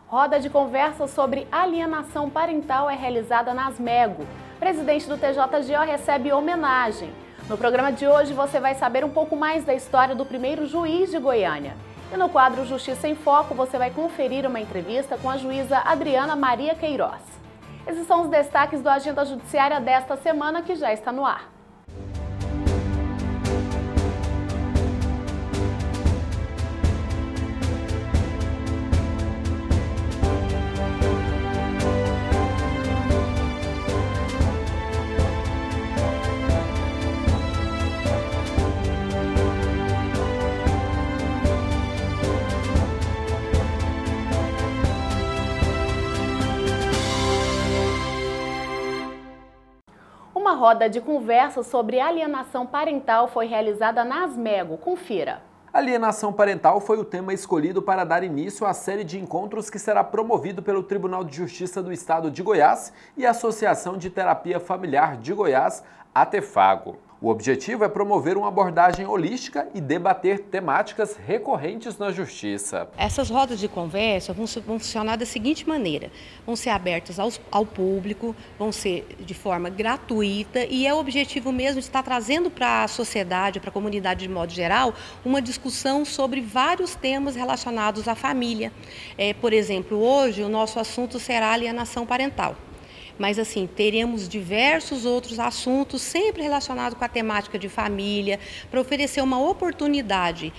Roda de conversa sobre alienação parental é realizada na Asmego. O presidente do TJGO recebe homenagem. No programa de hoje você vai saber um pouco mais da história do primeiro juiz de Goiânia. E no quadro Justiça em Foco você vai conferir uma entrevista com a juíza Adriana Maria Queiroz. Esses são os destaques do Agenda Judiciária desta semana que já está no ar. Uma roda de conversa sobre alienação parental foi realizada na Asmego. Confira. Alienação parental foi o tema escolhido para dar início à série de encontros que será promovido pelo Tribunal de Justiça do Estado de Goiás e a Associação de Terapia Familiar de Goiás, ATEFAGO. O objetivo é promover uma abordagem holística e debater temáticas recorrentes na Justiça. Essas rodas de conversa vão funcionar da seguinte maneira: vão ser abertas ao público, vão ser de forma gratuita e é o objetivo mesmo de estar trazendo para a sociedade, para a comunidade de modo geral, uma discussão sobre vários temas relacionados à família. Por exemplo, hoje o nosso assunto será alienação parental. Mas assim, teremos diversos outros assuntos sempre relacionados com a temática de família, para oferecer uma oportunidade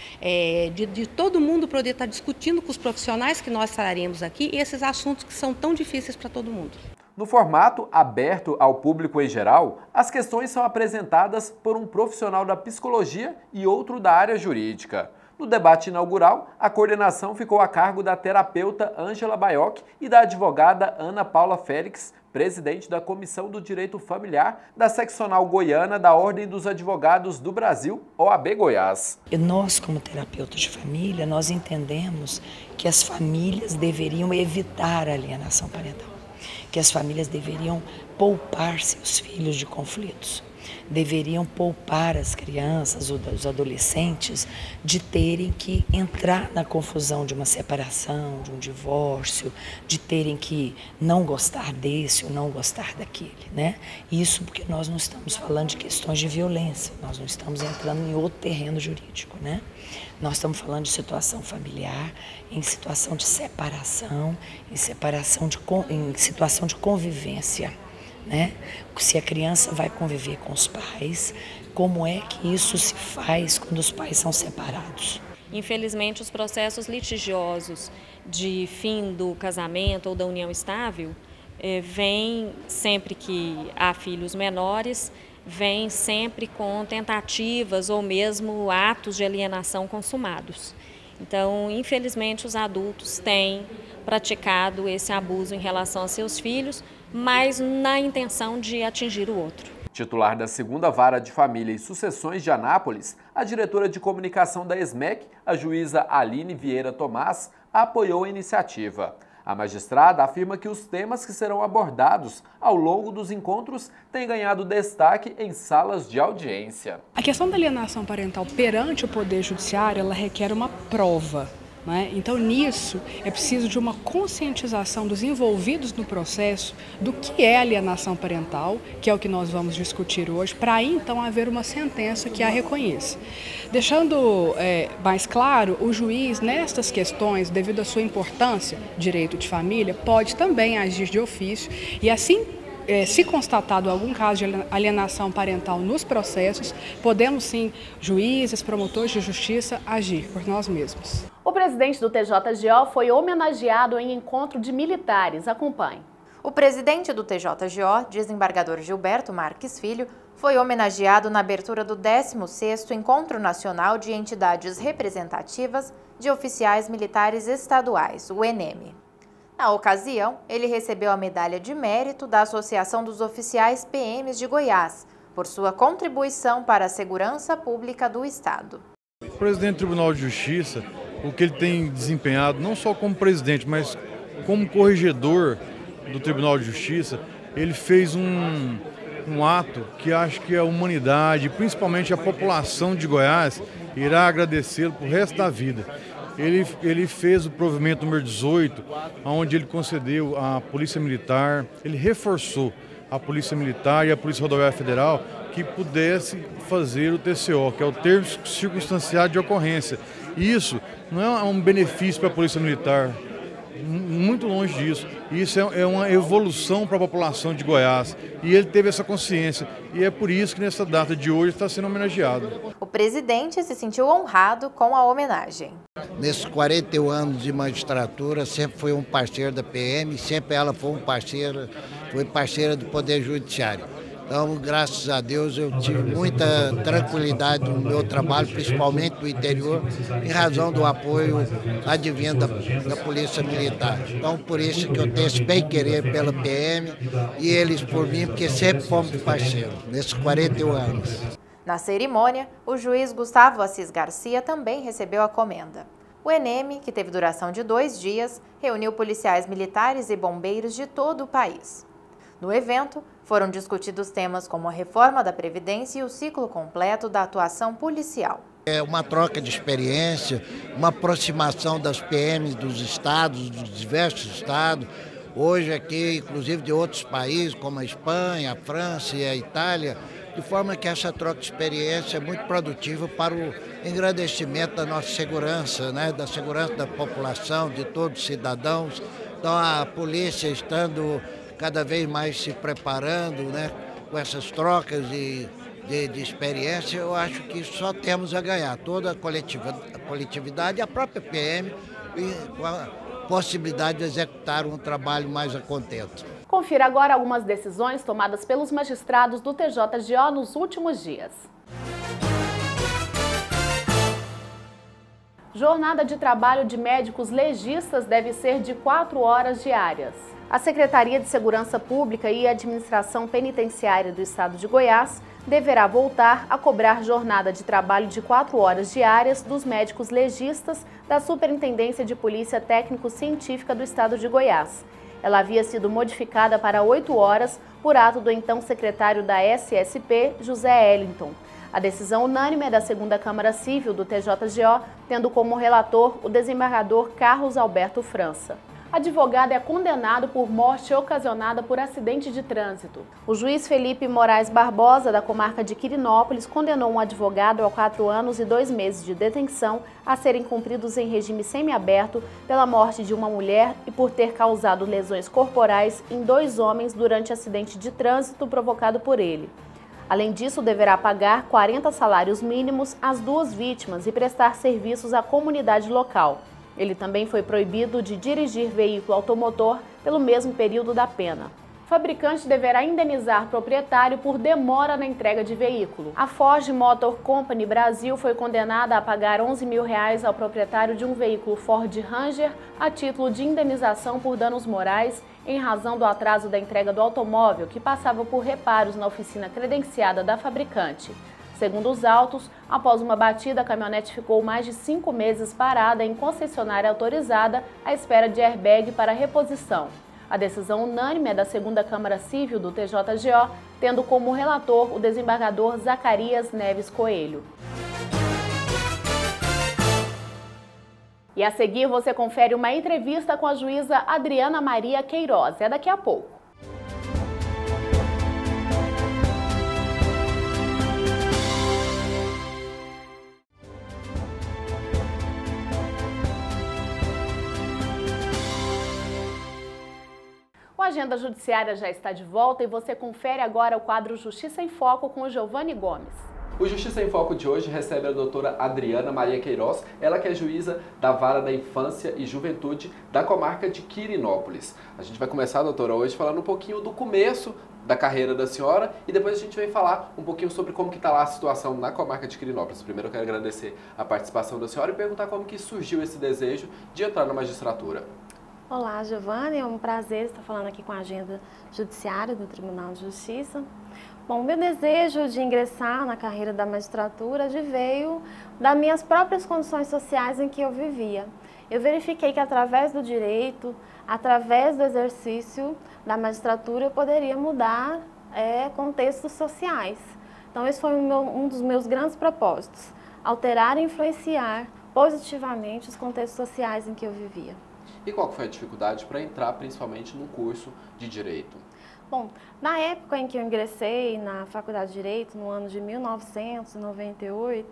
de todo mundo poder estar discutindo com os profissionais que nós traremos aqui esses assuntos que são tão difíceis para todo mundo. No formato aberto ao público em geral, as questões são apresentadas por um profissional da psicologia e outro da área jurídica. No debate inaugural, a coordenação ficou a cargo da terapeuta Ângela Baiocchi e da advogada Ana Paula Félix, presidente da Comissão do Direito Familiar da Seccional Goiana da Ordem dos Advogados do Brasil, OAB Goiás. Nós, como terapeutas de família, nós entendemos que as famílias deveriam evitar a alienação parental, que as famílias deveriam poupar seus filhos de conflitos, deveriam poupar as crianças ou os adolescentes de terem que entrar na confusão de uma separação, de um divórcio, de terem que não gostar desse ou não gostar daquele, né? Isso porque nós não estamos falando de questões de violência, nós não estamos entrando em outro terreno jurídico, né? Nós estamos falando de situação familiar, em situação de separação, em situação de convivência. Né? Se a criança vai conviver com os pais, como é que isso se faz quando os pais são separados? Infelizmente, os processos litigiosos de fim do casamento ou da união estável vêm sempre que há filhos menores, vêm sempre com tentativas ou mesmo atos de alienação consumados. Então, infelizmente, os adultos têm praticado esse abuso em relação a seus filhos, mas na intenção de atingir o outro. Titular da 2ª Vara de Família e Sucessões de Anápolis, a diretora de comunicação da ESMEC, a juíza Aline Vieira Tomás, apoiou a iniciativa. A magistrada afirma que os temas que serão abordados ao longo dos encontros têm ganhado destaque em salas de audiência. A questão da alienação parental perante o Poder Judiciário, ela requer uma prova. Então, nisso, é preciso de uma conscientização dos envolvidos no processo do que é alienação parental, que é o que nós vamos discutir hoje, para aí, então, haver uma sentença que a reconheça. Deixando mais claro, o juiz, nestas questões, devido à sua importância, direito de família, pode também agir de ofício e, assim, se constatado algum caso de alienação parental nos processos, podemos sim, juízes, promotores de justiça, agir por nós mesmos. O presidente do TJGO foi homenageado em encontro de militares. Acompanhe. O presidente do TJGO, desembargador Gilberto Marques Filho, foi homenageado na abertura do 16º Encontro Nacional de Entidades Representativas de Oficiais Militares Estaduais, o ENEM. Na ocasião, ele recebeu a medalha de mérito da Associação dos Oficiais PMs de Goiás, por sua contribuição para a segurança pública do Estado. O presidente do Tribunal de Justiça, o que ele tem desempenhado, não só como presidente, mas como corregedor do Tribunal de Justiça, ele fez um ato que acho que a humanidade, principalmente a população de Goiás, irá agradecê-lo para o resto da vida. Ele fez o provimento número 18, onde ele concedeu à Polícia Militar, ele reforçou a Polícia Militar e a Polícia Rodoviária Federal que pudesse fazer o TCO, que é o termo circunstanciado de ocorrência. Isso não é um benefício para a Polícia Militar, muito longe disso. Isso é uma evolução para a população de Goiás. E ele teve essa consciência. E é por isso que nessa data de hoje está sendo homenageado. O presidente se sentiu honrado com a homenagem. Nesses 41 anos de magistratura, sempre foi um parceiro da PM, sempre ela foi parceira do Poder Judiciário. Então, graças a Deus, eu tive muita tranquilidade no meu trabalho, principalmente no interior, em razão do apoio advindo da Polícia Militar. Então, por isso que eu tenho esse bem-querer pela PM e eles por mim, porque sempre fomos parceiros, nesses 41 anos. Na cerimônia, o juiz Gustavo Assis Garcia também recebeu a comenda. O ENEM, que teve duração de 2 dias, reuniu policiais militares e bombeiros de todo o país. No evento, foram discutidos temas como a reforma da Previdência e o ciclo completo da atuação policial. É uma troca de experiência, uma aproximação das PMs dos estados, dos diversos estados. Hoje aqui, inclusive de outros países, como a Espanha, a França e a Itália, de forma que essa troca de experiência é muito produtiva para o engrandecimento da nossa segurança, né? Da segurança da população, de todos os cidadãos. Então a polícia estando cada vez mais se preparando, né, com essas trocas de experiência, eu acho que só temos a ganhar, toda a coletividade e a própria PM, com a possibilidade de executar um trabalho mais a contento. Confira agora algumas decisões tomadas pelos magistrados do TJGO nos últimos dias. Jornada de trabalho de médicos legistas deve ser de 4 horas diárias. A Secretaria de Segurança Pública e Administração Penitenciária do Estado de Goiás deverá voltar a cobrar jornada de trabalho de 4 horas diárias dos médicos legistas da Superintendência de Polícia Técnico-Científica do Estado de Goiás. Ela havia sido modificada para 8 horas por ato do então secretário da SSP, José Ellington. A decisão unânime é da 2ª Câmara Civil do TJGO, tendo como relator o desembargador Carlos Alberto França. Advogado é condenado por morte ocasionada por acidente de trânsito. O juiz Felipe Moraes Barbosa, da comarca de Quirinópolis, condenou um advogado a 4 anos e 2 meses de detenção a serem cumpridos em regime semiaberto pela morte de uma mulher e por ter causado lesões corporais em 2 homens durante acidente de trânsito provocado por ele. Além disso, deverá pagar 40 salários mínimos às 2 vítimas e prestar serviços à comunidade local. Ele também foi proibido de dirigir veículo automotor pelo mesmo período da pena. O fabricante deverá indenizar proprietário por demora na entrega de veículo. A Ford Motor Company Brasil foi condenada a pagar R$11 mil ao proprietário de um veículo Ford Ranger a título de indenização por danos morais em razão do atraso da entrega do automóvel que passava por reparos na oficina credenciada da fabricante. Segundo os autos, após uma batida, a caminhonete ficou mais de 5 meses parada em concessionária autorizada à espera de airbag para reposição. A decisão unânime é da 2ª Câmara Civil do TJGO, tendo como relator o desembargador Zacarias Neves Coelho. E a seguir você confere uma entrevista com a juíza Adriana Maria Queiroz. É daqui a pouco. A Agenda Judiciária já está de volta e você confere agora o quadro Justiça em Foco com o Giovanni Gomes. O Justiça em Foco de hoje recebe a doutora Adriana Maria Queiroz, ela que é juíza da Vara da Infância e Juventude da comarca de Quirinópolis. A gente vai começar, doutora, hoje falando um pouquinho do começo da carreira da senhora e depois a gente vai falar um pouquinho sobre como que está lá a situação na comarca de Quirinópolis. Primeiro eu quero agradecer a participação da senhora e perguntar como que surgiu esse desejo de entrar na magistratura. Olá, Giovanni, é um prazer estar falando aqui com a Agenda Judiciária do Tribunal de Justiça. Bom, meu desejo de ingressar na carreira da magistratura veio das minhas próprias condições sociais em que eu vivia. Eu verifiquei que através do direito, através do exercício da magistratura, eu poderia mudar contextos sociais. Então esse foi um dos meus grandes propósitos, alterar e influenciar positivamente os contextos sociais em que eu vivia. E qual foi a dificuldade para entrar principalmente no curso de Direito? Bom, na época em que eu ingressei na Faculdade de Direito, no ano de 1998,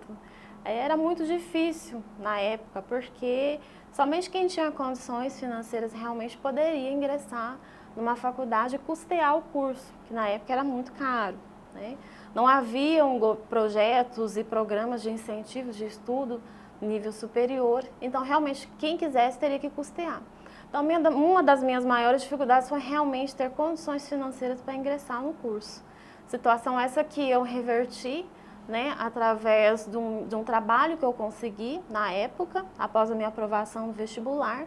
era muito difícil na época, porque somente quem tinha condições financeiras realmente poderia ingressar numa faculdade e custear o curso, que na época era muito caro, né? Não haviam projetos e programas de incentivos de estudo nível superior, então realmente quem quisesse teria que custear. Então uma das minhas maiores dificuldades foi realmente ter condições financeiras para ingressar no curso. Situação essa que eu reverti, né, através de um trabalho que eu consegui na época, após a minha aprovação no vestibular,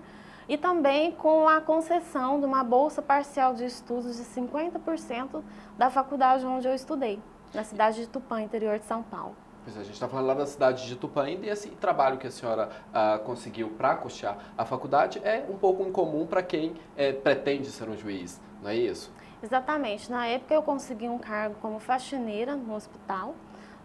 e também com a concessão de uma bolsa parcial de estudos de 50% da faculdade onde eu estudei, na cidade de Tupã, interior de São Paulo. Pois é, a gente está falando lá da cidade de Tupã ainda, e esse trabalho que a senhora conseguiu para custear a faculdade é um pouco incomum para quem pretende ser um juiz, não é isso? Exatamente. Na época eu consegui um cargo como faxineira no hospital,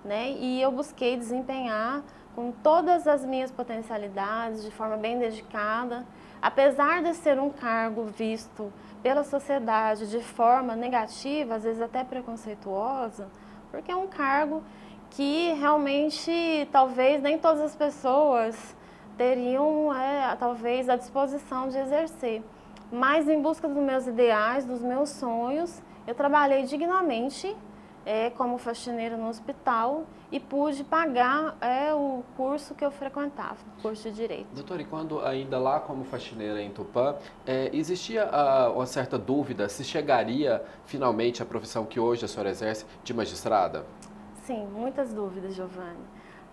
né, e eu busquei desempenhar com todas as minhas potencialidades, de forma bem dedicada. Apesar de ser um cargo visto pela sociedade de forma negativa, às vezes até preconceituosa, porque é um cargo que realmente talvez nem todas as pessoas teriam talvez a disposição de exercer. Mas em busca dos meus ideais, dos meus sonhos, eu trabalhei dignamente como faxineira no hospital e pude pagar o curso que eu frequentava, o curso de Direito. Doutora, e quando ainda lá como faxineira em Tupã, existia uma certa dúvida se chegaria finalmente à profissão que hoje a senhora exerce de magistrada? Sim, muitas dúvidas, Giovanni.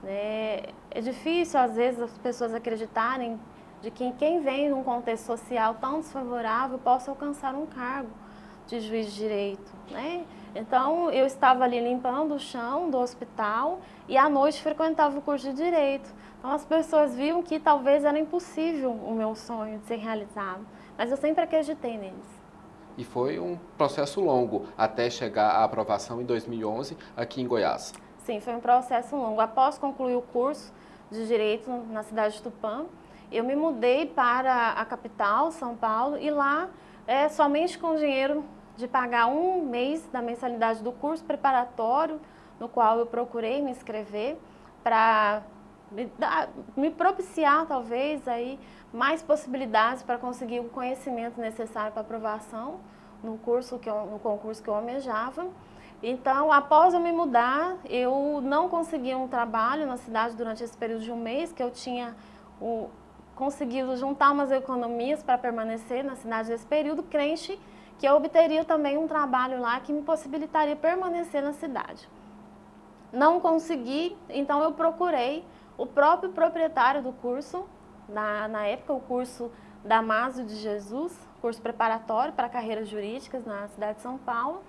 É difícil, às vezes, as pessoas acreditarem de que quem vem num contexto social tão desfavorável possa alcançar um cargo de juiz de direito, né? Então, eu estava ali limpando o chão do hospital e à noite frequentava o curso de Direito. Então, as pessoas viam que talvez era impossível o meu sonho de ser realizado, mas eu sempre acreditei neles. E foi um processo longo até chegar à aprovação em 2011 aqui em Goiás. Sim, foi um processo longo. Após concluir o curso de Direito na cidade de Tupã, eu me mudei para a capital, São Paulo, e lá, somente com o dinheiro de pagar um mês da mensalidade do curso preparatório, no qual eu procurei me inscrever, para me propiciar, talvez, aí, mais possibilidades para conseguir o conhecimento necessário para aprovação no concurso que eu almejava. Então, após eu me mudar, eu não consegui um trabalho na cidade durante esse período de um mês, que eu tinha conseguido juntar umas economias para permanecer na cidade nesse período, crente que eu obteria também um trabalho lá que me possibilitaria permanecer na cidade. Não consegui, então eu procurei o próprio proprietário do curso, na época o curso Damásio de Jesus, curso preparatório para carreiras jurídicas na cidade de São Paulo,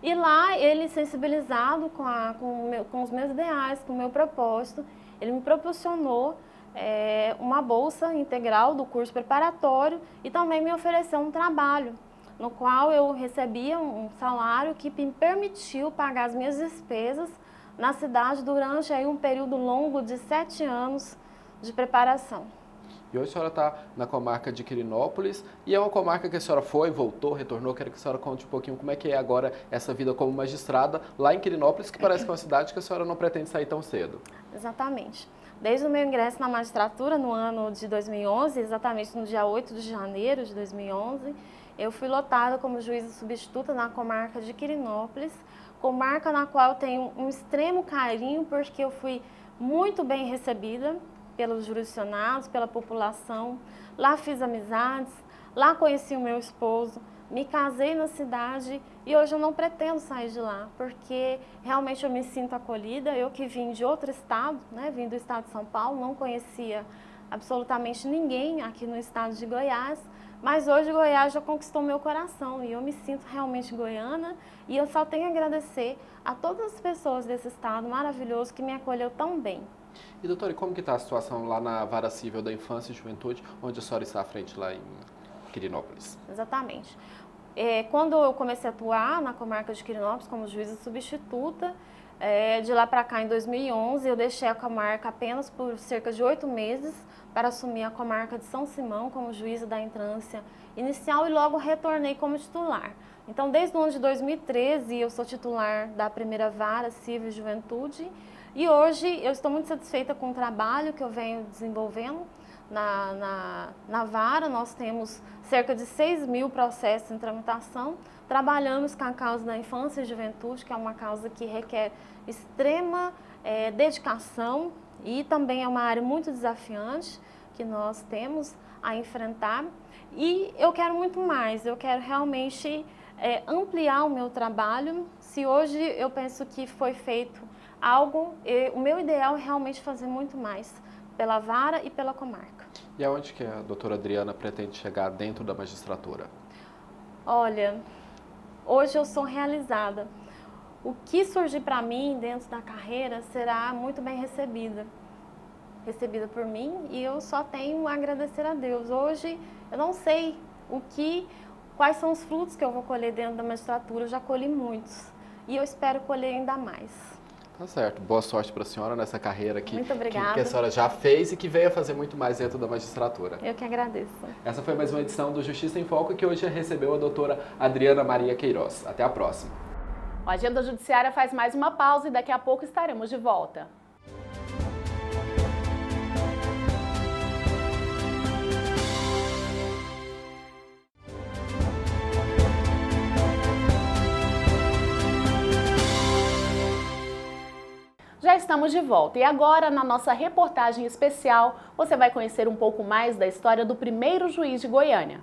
e lá ele, sensibilizado com os meus ideais, com o meu propósito, ele me proporcionou uma bolsa integral do curso preparatório e também me ofereceu um trabalho, no qual eu recebia um salário que me permitiu pagar as minhas despesas na cidade durante aí um período longo de 7 anos de preparação. E hoje a senhora está na comarca de Quirinópolis, e é uma comarca que a senhora foi, voltou, retornou. Quero que a senhora conte um pouquinho como é que é agora essa vida como magistrada lá em Quirinópolis, que parece que é uma cidade que a senhora não pretende sair tão cedo. Exatamente. Desde o meu ingresso na magistratura no ano de 2011, exatamente no dia 8 de janeiro de 2011, eu fui lotada como juíza substituta na comarca de Quirinópolis, comarca na qual eu tenho um extremo carinho, porque eu fui muito bem recebida pelos jurisdicionados, pela população. Lá fiz amizades, lá conheci o meu esposo, me casei na cidade e hoje eu não pretendo sair de lá, porque realmente eu me sinto acolhida. Eu que vim de outro estado, né, vim do estado de São Paulo, não conhecia absolutamente ninguém aqui no estado de Goiás, mas hoje Goiás já conquistou meu coração e eu me sinto realmente goiana, e eu só tenho a agradecer a todas as pessoas desse estado maravilhoso que me acolheu tão bem. E doutora, e como que está a situação lá na Vara Civil da Infância e Juventude, onde a senhora está à frente lá em Quirinópolis? Exatamente. Quando eu comecei a atuar na comarca de Quirinópolis como juíza substituta, De lá para cá, em 2011, eu deixei a comarca apenas por cerca de 8 meses para assumir a comarca de São Simão como juíza da entrância inicial e logo retornei como titular. Então, desde o ano de 2013, eu sou titular da primeira vara Civil e Juventude e hoje eu estou muito satisfeita com o trabalho que eu venho desenvolvendo na vara. Nós temos cerca de 6.000 processos em tramitação. Trabalhamos com a causa da infância e juventude, que é uma causa que requer extrema dedicação e também é uma área muito desafiante que nós temos a enfrentar. E eu quero muito mais, eu quero realmente ampliar o meu trabalho. Se hoje eu penso que foi feito algo, o meu ideal é realmente fazer muito mais pela vara e pela comarca. E aonde que a doutora Adriana pretende chegar dentro da magistratura? Olha, hoje eu sou realizada. O que surgir para mim dentro da carreira será muito bem recebida por mim e eu só tenho a agradecer a Deus. Hoje eu não sei quais são os frutos que eu vou colher dentro da magistratura, eu já colhi muitos e eu espero colher ainda mais. Tá certo, boa sorte para a senhora nessa carreira que a senhora já fez e que veio a fazer muito mais dentro da magistratura. Eu que agradeço. Essa foi mais uma edição do Justiça em Foco que hoje recebeu a doutora Adriana Maria Queiroz. Até a próxima. O Agenda Judiciária faz mais uma pausa e daqui a pouco estaremos de volta. Já estamos de volta e agora, na nossa reportagem especial, você vai conhecer um pouco mais da história do primeiro juiz de Goiânia.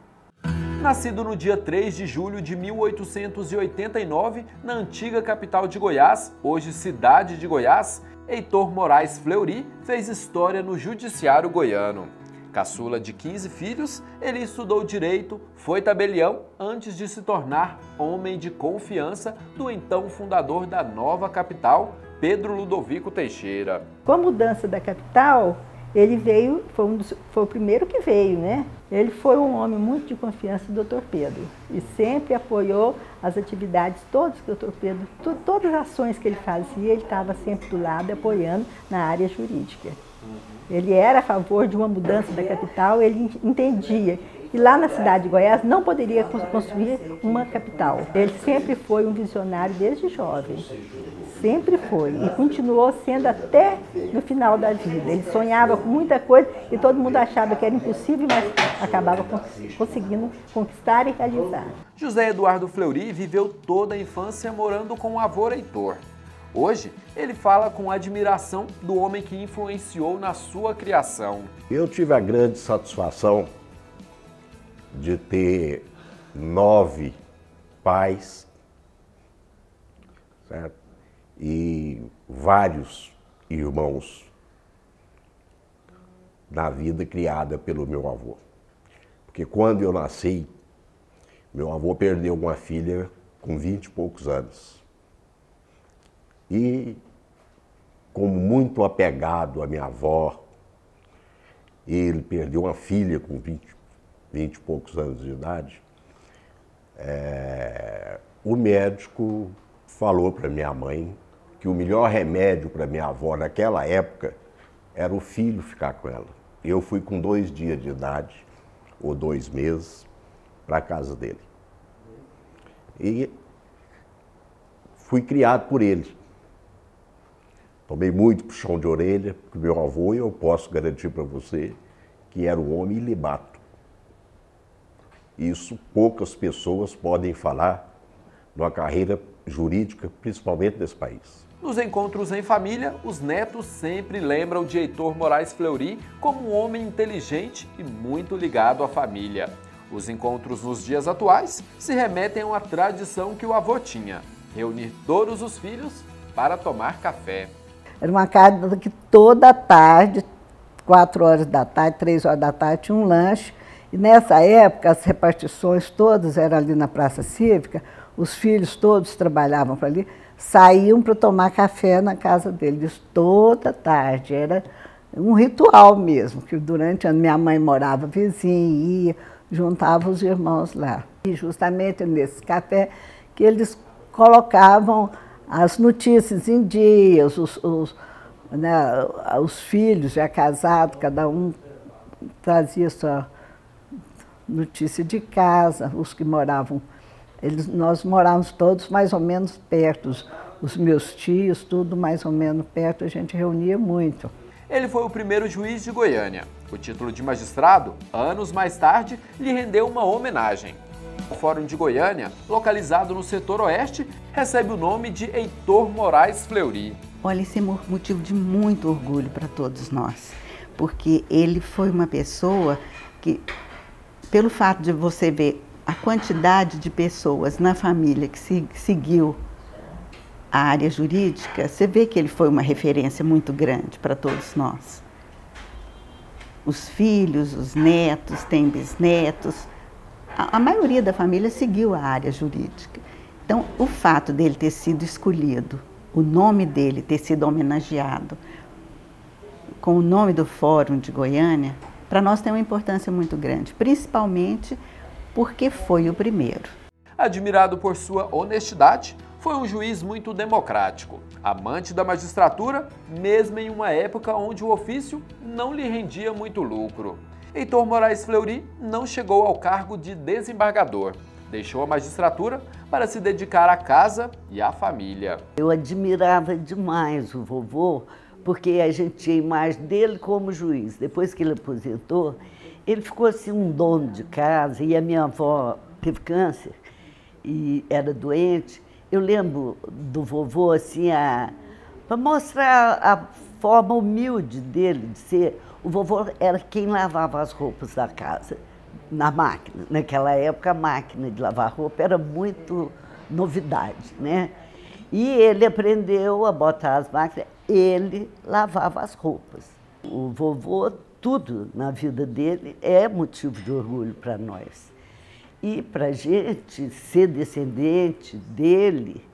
Nascido no dia 3 de julho de 1889, na antiga capital de Goiás, hoje cidade de Goiás, Heitor Moraes Fleury fez história no judiciário goiano. Caçula de 15 filhos, ele estudou direito, foi tabelião antes de se tornar homem de confiança do então fundador da nova capital, Pedro Ludovico Teixeira. Com a mudança da capital, ele veio, foi o primeiro que veio, né? Ele foi um homem muito de confiança do Dr. Pedro e sempre apoiou as atividades todas que o Dr. Pedro, todas as ações que ele fazia, ele estava sempre do lado apoiando na área jurídica. Ele era a favor de uma mudança da capital, ele entendia que lá na cidade de Goiás não poderia construir uma capital. Ele sempre foi um visionário desde jovem, sempre foi e continuou sendo até no final da vida. Ele sonhava com muita coisa e todo mundo achava que era impossível, mas acabava conseguindo conquistar e realizar. José Eduardo Fleury viveu toda a infância morando com o avô Heitor. Hoje, ele fala com admiração do homem que influenciou na sua criação. Eu tive a grande satisfação de ter 9 pais, certo? E vários irmãos na vida criada pelo meu avô. Porque quando eu nasci, meu avô perdeu uma filha com 20 e poucos anos. E, como muito apegado à minha avó, ele perdeu uma filha com 20 e poucos anos de idade, o médico falou para minha mãe que o melhor remédio para minha avó naquela época era o filho ficar com ela. Eu fui com 2 dias de idade, ou 2 meses, para a casa dele. E fui criado por ele. Tomei muito puxão de orelha, porque meu avô, eu posso garantir para você, que era um homem ilibato. Isso poucas pessoas podem falar numa carreira jurídica, principalmente nesse país. Nos encontros em família, os netos sempre lembram de Heitor Moraes Fleury como um homem inteligente e muito ligado à família. Os encontros nos dias atuais se remetem a uma tradição que o avô tinha: reunir todos os filhos para tomar café. Era uma casa que toda tarde, 4 horas da tarde, 3 horas da tarde, tinha um lanche. E nessa época, as repartições todas eram ali na Praça Cívica, os filhos todos trabalhavam para ali, saíam para tomar café na casa deles toda tarde. Era um ritual mesmo, que durante a minha mãe morava vizinha, ia, juntava os irmãos lá. E justamente nesse café que eles colocavam as notícias em dias, os filhos já casados, cada um trazia sua notícia de casa, os que moravam, nós morávamos todos mais ou menos perto, os meus tios, tudo mais ou menos perto, a gente reunia muito. Ele foi o primeiro juiz de Goiânia. O título de magistrado, anos mais tarde, lhe rendeu uma homenagem. O Fórum de Goiânia, localizado no setor oeste, recebe o nome de Heitor Moraes Fleury. Olha, esse é motivo de muito orgulho para todos nós, porque ele foi uma pessoa que, pelo fato de você ver a quantidade de pessoas na família que seguiu a área jurídica, você vê que ele foi uma referência muito grande para todos nós. Os filhos, os netos, tem bisnetos, a maioria da família seguiu a área jurídica. Então, o fato dele ter sido escolhido, o nome dele ter sido homenageado com o nome do Fórum de Goiânia, para nós tem uma importância muito grande, principalmente porque foi o primeiro. Admirado por sua honestidade, foi um juiz muito democrático, amante da magistratura, mesmo em uma época onde o ofício não lhe rendia muito lucro. Heitor Moraes Fleury não chegou ao cargo de desembargador. Deixou a magistratura para se dedicar à casa e à família. Eu admirava demais o vovô, porque a gente tinha imagem dele como juiz. Depois que ele aposentou, ele ficou assim um dono de casa, e a minha avó teve câncer e era doente. Eu lembro do vovô assim, para mostrar a forma humilde dele de ser. O vovô era quem lavava as roupas da casa, na máquina. Naquela época, a máquina de lavar roupa era muito novidade, né? E ele aprendeu a botar as máquinas, ele lavava as roupas. O vovô, tudo na vida dele é motivo de orgulho para nós. E para a gente ser descendente dele,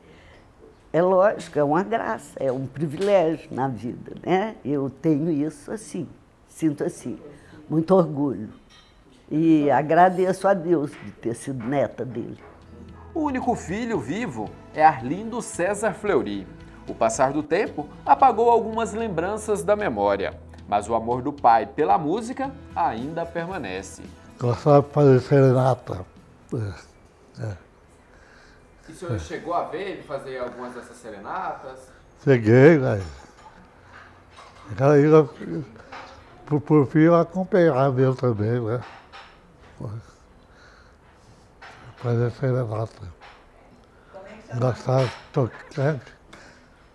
é lógico, é uma graça, é um privilégio na vida, né? Eu tenho isso assim, sinto assim, muito orgulho. E agradeço a Deus de ter sido neta dele. O único filho vivo é Arlindo César Fleury. O passar do tempo apagou algumas lembranças da memória, mas o amor do pai pela música ainda permanece. Gostava de fazer serenata. E o senhor chegou a ver ele fazer algumas dessas serenatas? Cheguei, velho. Por fim, eu acompanhava ele também, né? Fazer serenata. Gostava de tocar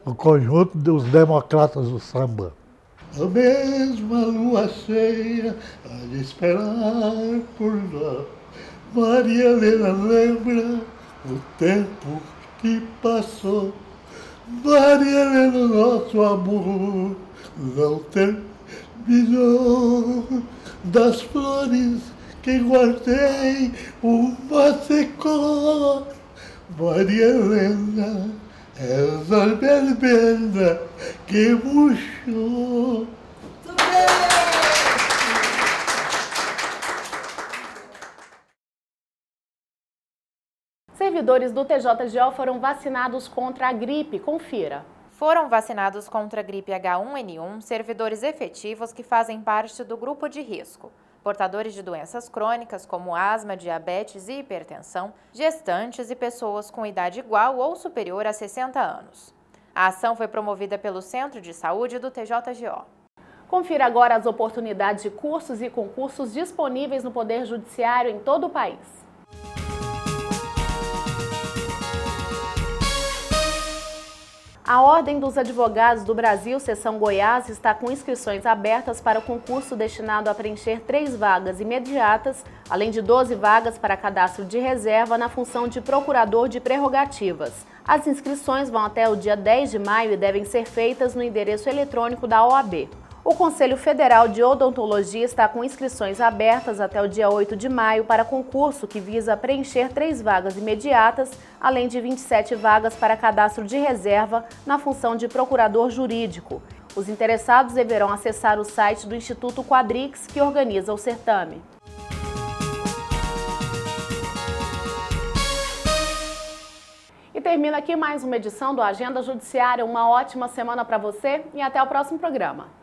o conjunto dos democratas do samba. A mesma lua cheia a de esperar por nós. Maria Helena lembra o tempo que passou. Maria Helena, nosso amor não terminou. Das flores que guardei, uma secou. Maria Helena, essa vermelha que murchou. Servidores do TJGO foram vacinados contra a gripe. Confira. Foram vacinados contra a gripe H1N1 servidores efetivos que fazem parte do grupo de risco, portadores de doenças crônicas como asma, diabetes e hipertensão, gestantes e pessoas com idade igual ou superior a 60 anos. A ação foi promovida pelo Centro de Saúde do TJGO. Confira agora as oportunidades de cursos e concursos disponíveis no Poder Judiciário em todo o país. A Ordem dos Advogados do Brasil, Seção Goiás, está com inscrições abertas para o concurso destinado a preencher 3 vagas imediatas, além de 12 vagas para cadastro de reserva na função de procurador de prerrogativas. As inscrições vão até o dia 10 de maio e devem ser feitas no endereço eletrônico da OAB. O Conselho Federal de Odontologia está com inscrições abertas até o dia 8 de maio para concurso que visa preencher 3 vagas imediatas, além de 27 vagas para cadastro de reserva na função de procurador jurídico. Os interessados deverão acessar o site do Instituto Quadrix, que organiza o certame. E termina aqui mais uma edição do Agenda Judiciária. Uma ótima semana para você e até o próximo programa.